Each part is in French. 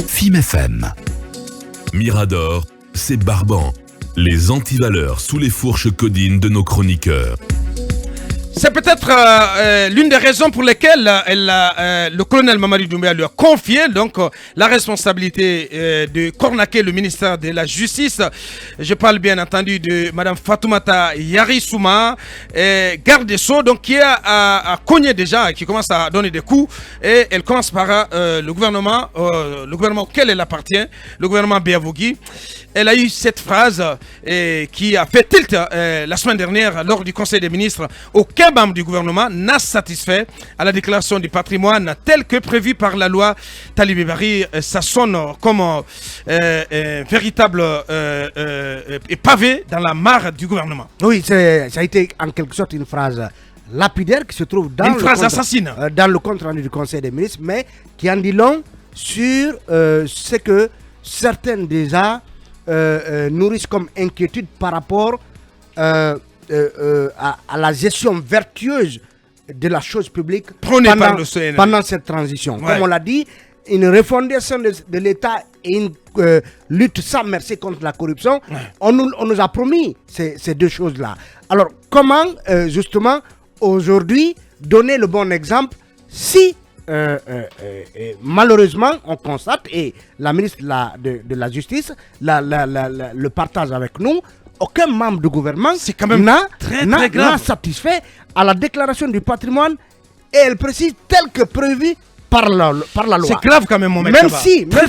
FIM FM. Mirador, c'est barbant. Les antivaleurs sous les fourches codines de nos chroniqueurs. C'est peut-être l'une des raisons pour lesquelles le colonel Mamadi Doumbouya lui a confié donc, la responsabilité de cornaquer le ministère de la Justice. Je parle bien entendu de Mme Fatoumata Yarissouma, garde des Sceaux, donc qui a cogné déjà, qui commence à donner des coups. Et elle commence par le gouvernement auquel elle appartient, le gouvernement Béavogui. Elle a eu cette phrase qui a fait tilt la semaine dernière lors du Conseil des ministres. Aucun membre du gouvernement n'a satisfait à la déclaration du patrimoine telle que prévue par la loi Talibé Bari. Ça sonne comme un véritable pavé dans la mare du gouvernement. Oui, ça a été en quelque sorte une phrase lapidaire qui se trouve dans assassine. Dans le compte rendu du Conseil des ministres, mais qui en dit long sur ce que certains déjà nourrissent comme inquiétude par rapport à la gestion vertueuse de la chose publique pendant cette transition. Ouais. Comme on l'a dit, une refondation de l'État et une lutte sans merci contre la corruption, ouais. on nous a promis ces deux choses-là. Alors, comment justement aujourd'hui donner le bon exemple si malheureusement on constate, et la ministre de la Justice le partage avec nous, aucun membre du gouvernement n'a satisfait à la déclaration du patrimoine, et elle précise tel que prévu par la loi. C'est grave quand même, mon mec.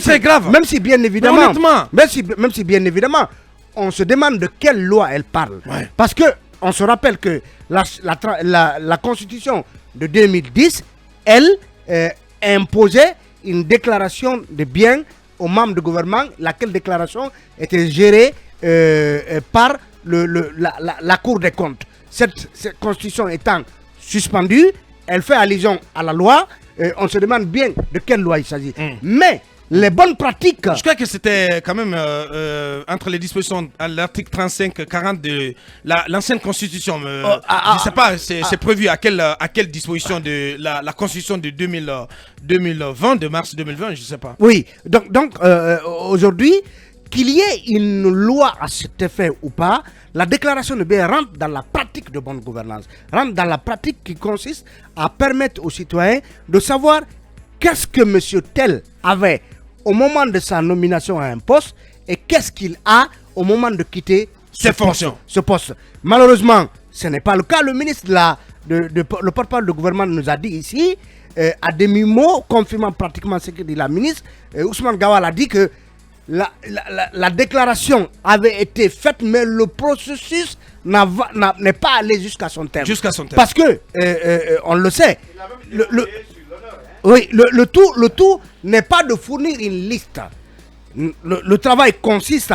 C'est grave. Même si bien évidemment, même si bien évidemment, on se demande de quelle loi elle parle. Ouais. Parce que on se rappelle que la Constitution de 2010, elle imposait une déclaration de biens aux membres du gouvernement, laquelle déclaration était gérée par la Cour des comptes. Cette constitution étant suspendue, elle fait allusion à la loi. On se demande bien de quelle loi il s'agit. Mais les bonnes pratiques... Je crois que c'était quand même entre les dispositions à l'article 35-40 de l'ancienne constitution. Je ne sais pas, c'est prévu à quelle disposition de la constitution de 2020, de mars 2020, je ne sais pas. Oui, donc aujourd'hui, qu'il y ait une loi à cet effet ou pas, la déclaration de biens rentre dans la pratique de bonne gouvernance, rentre dans la pratique qui consiste à permettre aux citoyens de savoir qu'est-ce que M. Tel avait au moment de sa nomination à un poste et qu'est-ce qu'il a au moment de quitter ce poste. Malheureusement, ce n'est pas le cas. Le ministre, le porte-parole du gouvernement nous a dit ici, à demi-mot, confirmant pratiquement ce que dit la ministre, Ousmane Gawal a dit que la déclaration avait été faite, mais le processus n'est pas allé jusqu'à son terme. Parce que, on le sait, le tout n'est pas de fournir une liste. Le travail consiste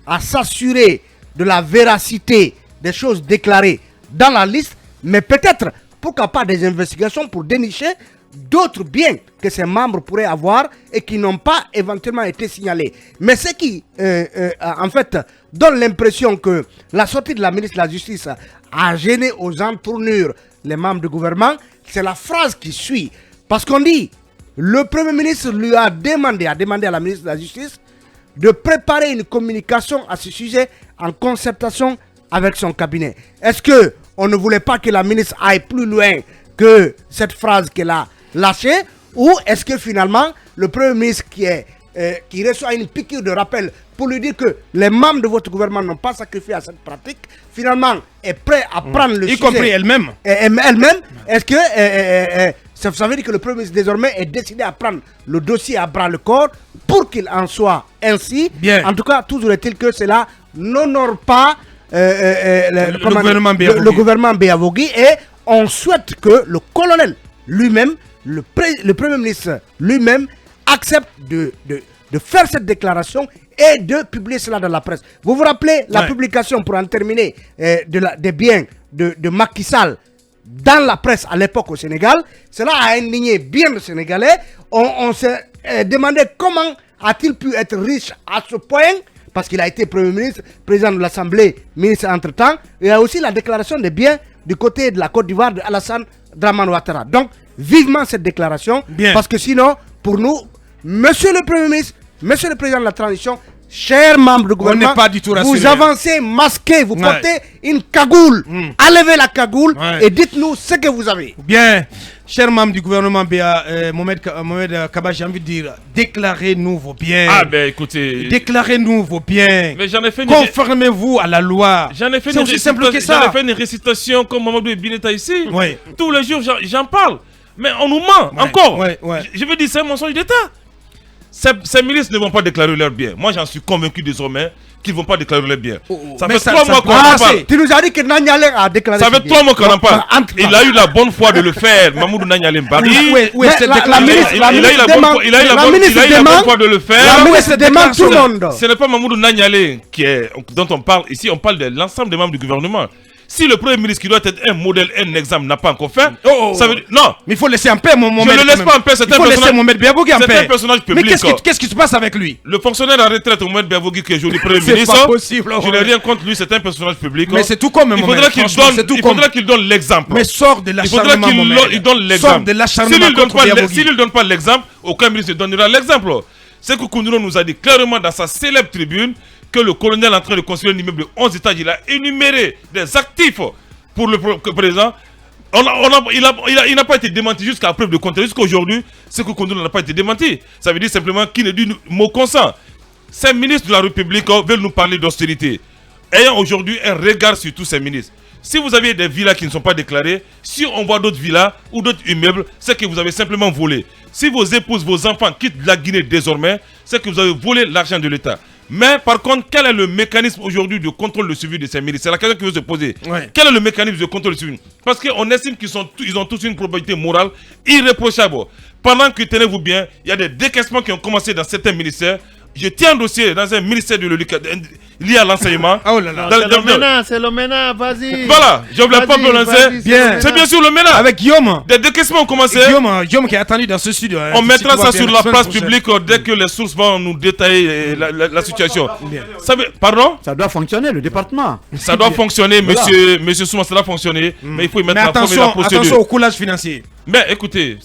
à s'assurer de la véracité des choses déclarées dans la liste, mais peut-être, pourquoi pas des investigations pour dénicher d'autres biens que ces membres pourraient avoir et qui n'ont pas éventuellement été signalés. Mais ce qui, en fait, donne l'impression que la sortie de la ministre de la Justice a gêné aux entournures les membres du gouvernement, c'est la phrase qui suit. Parce qu'on dit, le Premier ministre lui a demandé à la ministre de la Justice de préparer une communication à ce sujet en concertation avec son cabinet. Est-ce qu'on ne voulait pas que la ministre aille plus loin que cette phrase qu'elle a lâchée, ou est-ce que finalement le Premier ministre qui reçoit une piqûre de rappel pour lui dire que les membres de votre gouvernement n'ont pas sacrifié à cette pratique, finalement est prêt à prendre le sujet, y compris elle-même. Est-ce que ça veut dire que le Premier ministre désormais est décidé à prendre le dossier à bras le corps pour qu'il en soit ainsi? Bien. En tout cas, toujours est-il que cela n'honore pas le gouvernement Béavogui, et on souhaite que le colonel lui-même, le Premier ministre lui-même, accepte de faire cette déclaration et de publier cela dans la presse. Vous vous rappelez la publication, pour en terminer, des biens de Macky Sall dans la presse à l'époque au Sénégal? Cela a indigné bien le Sénégalais. On s'est demandé comment a-t-il pu être riche à ce point, parce qu'il a été Premier ministre, président de l'Assemblée, ministre entre-temps. Il y a aussi la déclaration des biens du côté de la Côte d'Ivoire de Alassane Dramane Ouattara. Donc, vivement cette déclaration, parce que sinon, pour nous, Monsieur le Premier ministre, Monsieur le Président de la Transition, chers membres du gouvernement, n'est pas du tout rassurés. vous avancez masqué, vous portez une cagoule. Enlevez la cagoule et dites-nous ce que vous avez. Bien, chers membres du gouvernement BA, Mohamed Kaba, j'ai envie de dire, déclarez-nous vos biens. Ah ben écoutez... Déclarez-nous vos biens. Mais j'en ai fait Conformez-vous à la loi. J'en ai fait c'est aussi simple que ça. J'en ai fait une récitation comme Mamadou Bineta ici. Oui. Tous les jours, j'en parle. Mais on nous ment encore. Je veux dire, c'est un mensonge d'État. Ces ministres ne vont pas déclarer leurs biens. Moi, j'en suis convaincu désormais qu'ils ne vont pas déclarer leurs biens. Ça fait 3 mois qu'on en parle. Tu nous as dit que Nanyale a déclaré. Ça fait 3 mois qu'on en parle. Il a eu la bonne foi de le faire. Mamoudou Nanyale Mbari. Oui, c'est déclaré. Il a eu la bonne foi de le faire. La ministre demande tout le monde. Ce n'est pas Mamoudou Nanyale dont on parle ici. On parle de l'ensemble des membres du gouvernement. Si le Premier ministre qui doit être un modèle, un exemple, n'a pas encore fait, ça veut dire... Non. Mais il faut laisser en paix mon Mohamed. Je ne le laisse pas en paix, c'est un personnage... Il faut laisser Mohamed Biabogui en paix. C'est un personnage public. Mais qu'est-ce qui se passe avec lui? Le fonctionnaire en retraite, Mohamed Biabogui, qui est aujourd'hui Premier ministre... C'est pas possible. Je n'ai rien contre lui, c'est un personnage public. Mais c'est tout comme il faudra qu'il donne l'exemple. Mais sort de l'acharnement, Il faudra qu'il donne l'exemple. Sort de l'acharnement contre Biabogui. S'il ne donne pas l'exemple, aucun ministre ne donnera l'exemple. Sékou Koundouro nous a dit clairement dans sa célèbre tribune que le colonel est en train de construire un immeuble de 11 étages. Il a énuméré des actifs pour le président. Il n'a pas été démenti jusqu'à preuve de contraire. Jusqu'à aujourd'hui, Sékou Koundouro n'a pas été démenti. Ça veut dire simplement qu'il ne dit mot consent. Ces ministres de la République veulent nous parler d'austérité. Ayant aujourd'hui un regard sur tous ces ministres. Si vous avez des villas qui ne sont pas déclarées, si on voit d'autres villas ou d'autres immeubles, c'est que vous avez simplement volé. Si vos épouses, vos enfants quittent la Guinée désormais, c'est que vous avez volé l'argent de l'État. Mais par contre, quel est le mécanisme aujourd'hui de contrôle de suivi de ces ministres? C'est la question qui veut se poser. Quel est le mécanisme de contrôle de suivi? Parce qu'on estime qu'ils ont tous une probabilité morale irréprochable. Pendant que, tenez-vous bien, il y a des décaissements qui ont commencé dans certains ministères. Je tiens un dossier dans un ministère de l'éducation lié à l'enseignement. Oh là là. C'est le MENA, vas-y. Voilà, je ne voulais pas prononcer. C'est bien sûr le MENA. Avec Guillaume. Des décaissements ont commencé. Guillaume qui est attendu dans ce studio. On mettra ça sur la place publique dès que les sources vont nous détailler la situation. Pardon? Ça doit fonctionner, le département. Ça doit fonctionner, monsieur Souma, ça doit fonctionner. Mais il faut y mettre la forme et la procédure. Attention au coulage financier. Mais écoutez,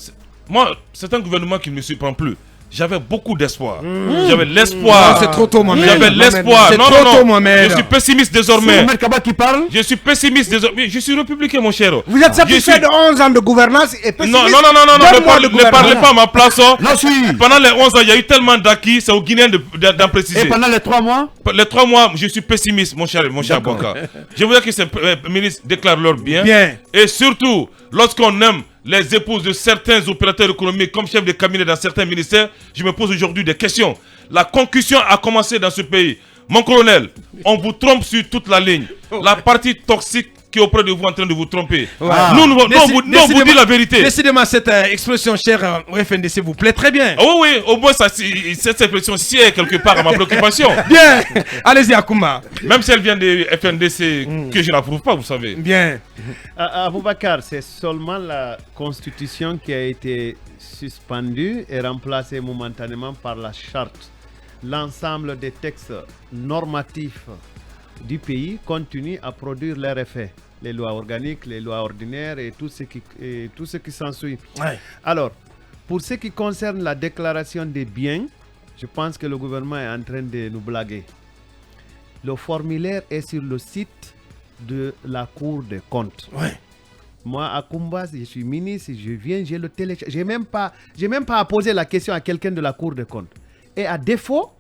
moi, c'est un gouvernement qui ne me surprend plus. J'avais beaucoup d'espoir. J'avais l'espoir. C'est trop tôt, Mohamed. J'avais l'espoir. C'est trop tôt, Mohamed. Je suis pessimiste désormais. C'est Mohamed Kaba qui parle. Je suis pessimiste désormais. Je suis républicain, mon cher. Vous êtes satisfait de 11 ans de gouvernance et pessimiste? Non. Ne parlez pas à ma place. Non, si. Pendant les 11 ans, il y a eu tellement d'acquis. C'est aux Guinéens d'en préciser. Et pendant les 3 mois? Les 3 mois, je suis pessimiste, mon cher Boka. Je veux dire que ces ministres déclarent leur bien. Et surtout, lorsqu'on aime les épouses de certains opérateurs économiques comme chefs de cabinet dans certains ministères, je me pose aujourd'hui des questions. La concussion a commencé dans ce pays. Mon colonel, on vous trompe sur toute la ligne. La partie toxique qui est auprès de vous en train de vous tromper. Nous, on vous dit la vérité. Décidément, cette expression chère au FNDC vous plaît très bien. Oui, au moins cette expression sied quelque part à ma préoccupation. Bien, allez-y Akouma. Même si elle vient de FNDC, que je n'approuve pas, vous savez. Bien. Aboubakar, c'est seulement la constitution qui a été suspendue et remplacée momentanément par la charte. L'ensemble des textes normatifs du pays continue à produire leur effet. Les lois organiques, les lois ordinaires et tout ce qui s'ensuit. Alors, pour ce qui concerne la déclaration des biens, je pense que le gouvernement est en train de nous blaguer. Le formulaire est sur le site de la Cour des comptes. Moi, à Kumba, je suis ministre, je viens, j'ai le télécharge. J'ai même pas à poser la question à quelqu'un de la Cour des comptes. Et à défaut,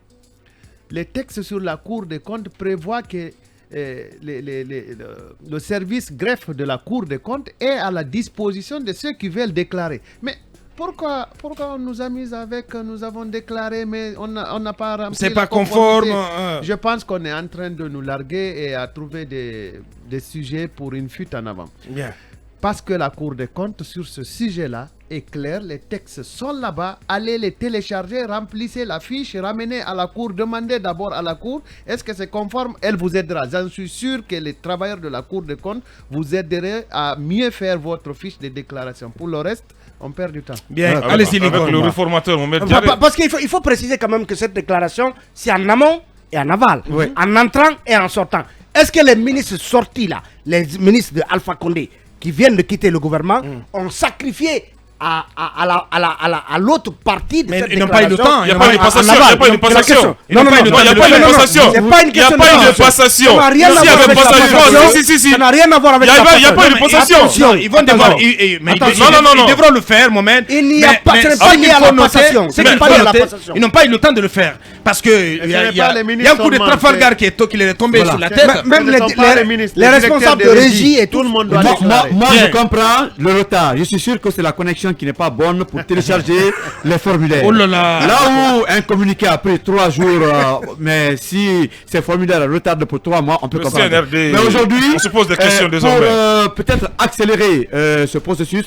les textes sur la Cour des comptes prévoient que le service greffe de la Cour des comptes est à la disposition de ceux qui veulent déclarer. Mais pourquoi on nous a mis avec, nous avons déclaré, mais on n'a pas rempli. C'est pas conforme. Je pense qu'on est en train de nous larguer et à trouver des sujets pour une fuite en avant. Bien. Parce que la Cour des comptes sur ce sujet-là est claire, les textes sont là-bas, allez les télécharger, remplissez la fiche, ramenez à la Cour, demandez d'abord à la Cour, est-ce que c'est conforme? Elle vous aidera. J'en suis sûr que les travailleurs de la Cour des comptes vous aideront à mieux faire votre fiche de déclaration. Pour le reste, on perd du temps. Bien, allez-y les gars. Avec le réformateur, on met Parce qu'il faut préciser quand même que cette déclaration, c'est en amont et en aval, en entrant et en sortant. Est-ce que les ministres sortis là, les ministres de Alpha Condé, qui viennent de quitter le gouvernement, ont sacrifié à l'autre partie de Mais cette ils n'ont pas eu le déclaration. temps. Il n'y a pas eu de passation. Il n'y a pas eu de passation. Ils n'ont pas eu le Non, il n'y a temps. pas eu de passation. C'est pas une Il n'y a question pas eu de de passation. Ça n'a rien à S'il y voir avait avec la passation, passation. si. Ça n'a rien à voir avec la Il n'y a pas eu de passation. passation. Attention, ils vont devoir. Attention. Mais Attention. ils devront le faire, Mohamed. Il n'y a Mais- pas- mais ce n'est ce pas qu'il lié à faut la noter, passation. c'est Ce n'est qu'il pas faut lié à la noter, passation. ils n'ont pas eu le temps de le faire. Parce que il y a ce n'est pas les un ministres coup de seulement, Trafalgar qui leur est tombé Voilà. sur la tête. Même Ce ne sont pas les ministres, les les responsables de directeurs de régie et tout le tout. monde doit Moi, déclarer. Bien. je comprends le retard. Je suis sûr que c'est la connexion qui n'est pas bonne pour télécharger les formulaires. Oh là là. Là où un communiqué a pris 3 jours, mais si ces formulaires retardent pour 3 mois, on peut Le comprendre. CNRD, Mais aujourd'hui, on se pose des questions pour désormais. peut-être accélérer ce processus,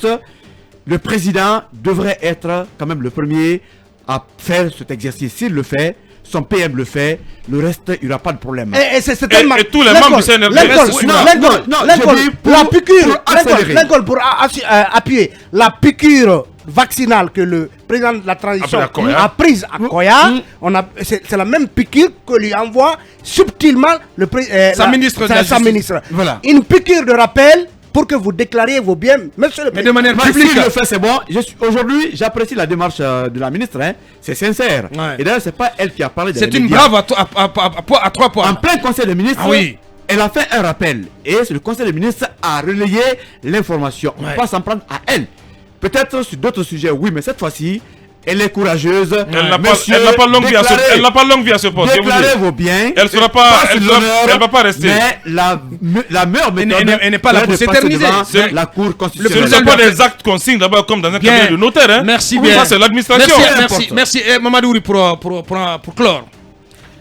le président devrait être quand même le premier à faire cet exercice. S'il le fait, son PM le fait, le reste, il n'y aura pas de problème. Et tous les membres du CNRD restent sous la- je dis pour- la piqûre, pour accélérer. Lincoln, pour appuyer la piqûre vaccinale que le président de la transition Après, à Koya. a prise à Koya, c'est la même piqûre que lui envoie subtilement Sa ministre de la sa Justice. ministre. Voilà. Une piqûre de rappel pour que vous déclariez vos biens, monsieur le Mais de président. manière Moi, publique. s'il le fait, c'est bon. Aujourd'hui, j'apprécie la démarche de la ministre. Hein. C'est sincère. Ouais. Et d'ailleurs, c'est pas elle qui a parlé de C'est une brave à 3 En points. plein conseil des ministres, Ah oui. elle a fait un rappel. Et le conseil des ministres a relayé l'information. On ne Ouais. peut pas s'en prendre à elle. Peut-être sur d'autres sujets, oui, mais cette fois-ci, elle est courageuse. Elle n'a Monsieur, pas longue vie à ce déclarez- elle n'a pas longue vie à ce poste. je vous dis. Déclarez vos biens. Elle sera pas- sur elle l'honneur, va pas rester. Mais la meilleure méthode, elle n'est pas là c'est pour de passer s'éterniser. devant C'est- la cour Ce constitutionnelle. ne sont pas des actes qu'on signe d'abord comme dans un Bien. cabinet de notaire. Hein. Merci Oui, bien. ça, c'est l'administration. Merci. Mamadou Ouri pour clore.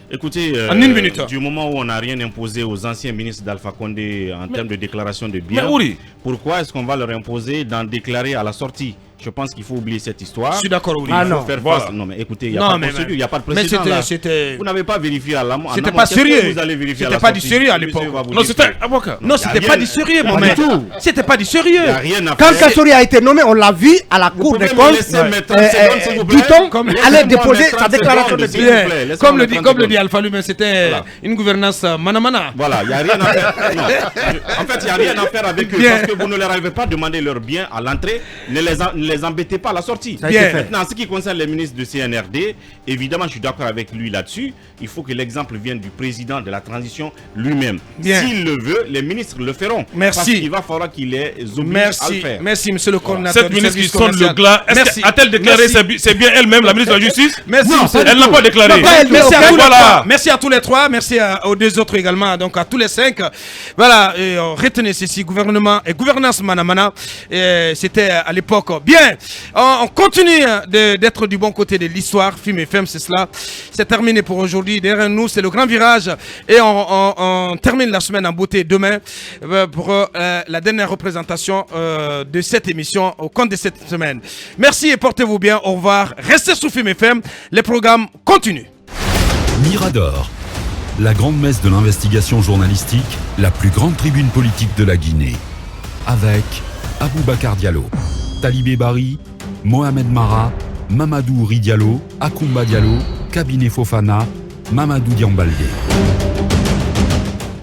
Écoutez, En une minute. du moment où on n'a rien imposé aux anciens ministres d'Alpha Condé en termes de déclaration de biens, Mais Ouri. pourquoi est-ce qu'on va leur imposer d'en déclarer à la sortie? Je pense qu'il faut oublier cette histoire. Je suis d'accord, Ouri. Ah Il faut non. faire Voilà. face. Non, mais écoutez, il n'y a Non, pas de mais- procédure, il n'y a pas de Mais précédent là. c'était. Vous n'avez pas vérifié à l'amont. C'était pas sérieux. Vous allez vérifier à C'était la pas du sortie. sérieux à Le monsieur l'époque. va vous Non, dire c'était que- avocat. Non, c'était pas du sérieux, mon mec. C'était pas du sérieux. Il n'y a rien à Quand faire. Kassori a été nommé, on l'a vu à la Cour pouvez des me comptes. laisser mettre 30 secondes, s'il vous plaît. Dit-on Comme- allait Laissez-moi déposer mettre sa 30 déclaration de secondes, s'il biens. vous plaît. Laissez-moi Comme le mettre dit 30 comme le secondes. dit Alpha Lumen, c'était Voilà. une gouvernance mana-mana. Voilà, il n'y a rien à faire. Non. En fait, il n'y a rien à faire avec eux. Bien. Parce que vous ne leur avez pas demandé leurs biens à l'entrée. Ne les embêtez pas à la sortie. Ça a été Bien. fait. Maintenant, en ce qui concerne les ministres de CNRD, évidemment, je suis d'accord avec lui là-dessus. Il faut que l'exemple vienne du président de la transition lui-même. Bien. S'il le veut, les ministres le feront. Merci. Parce qu'il va falloir qu'il les oblige à le Merci, faire. merci, monsieur le coordinateur. Cette du ministre qui service sonne le commercial. glas, Merci. a-t-elle déclaré Merci. c'est bien elle-même, la ministre de la Justice? Merci, Non, monsieur. pas du Elle n'a tout. pas déclaré. Pas elle, Merci à tous les Voilà. trois. Merci à tous les trois. Merci aux deux autres également. Donc à tous les 5. Voilà. Retenez ceci. Gouvernement et gouvernance Manamana. C'était à l'époque. Bien. On continue d'être du bon côté de l'histoire. Film FM, c'est cela. C'est terminé pour aujourd'hui. Derrière nous, c'est le grand virage. Et on termine la semaine en beauté demain pour la dernière représentation de cette émission au compte de cette semaine. Merci et portez-vous bien. Au revoir. Restez sous Film FM. Les programmes continuent. Mirador, la grande messe de l'investigation journalistique, la plus grande tribune politique de la Guinée. Avec Aboubacar Diallo, Talibé Bari, Mohamed Mara, Mamadou Ouri Diallo, Akoumba Diallo, Kabinet Fofana, Mamadou Diambaldé.